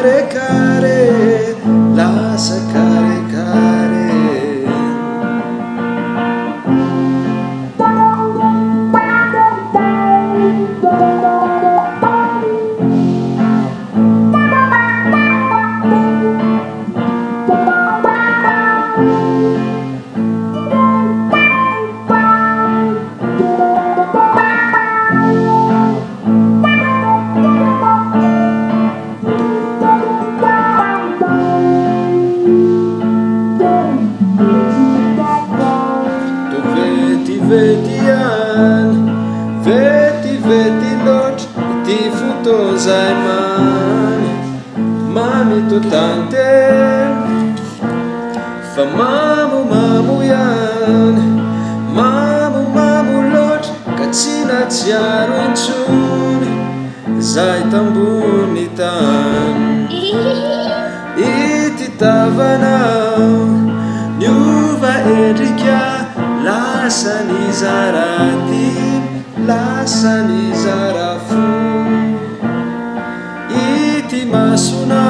kare kare lasa kare kare Vetian, veti veti lot ti futo zaiman mami to tante fa mamu mamu yan mamu mamu lot katsina tsiaro intsony zay tambony tany ity tavanao niova endrika lasa ny zaraty lasa ny zarafo ity masona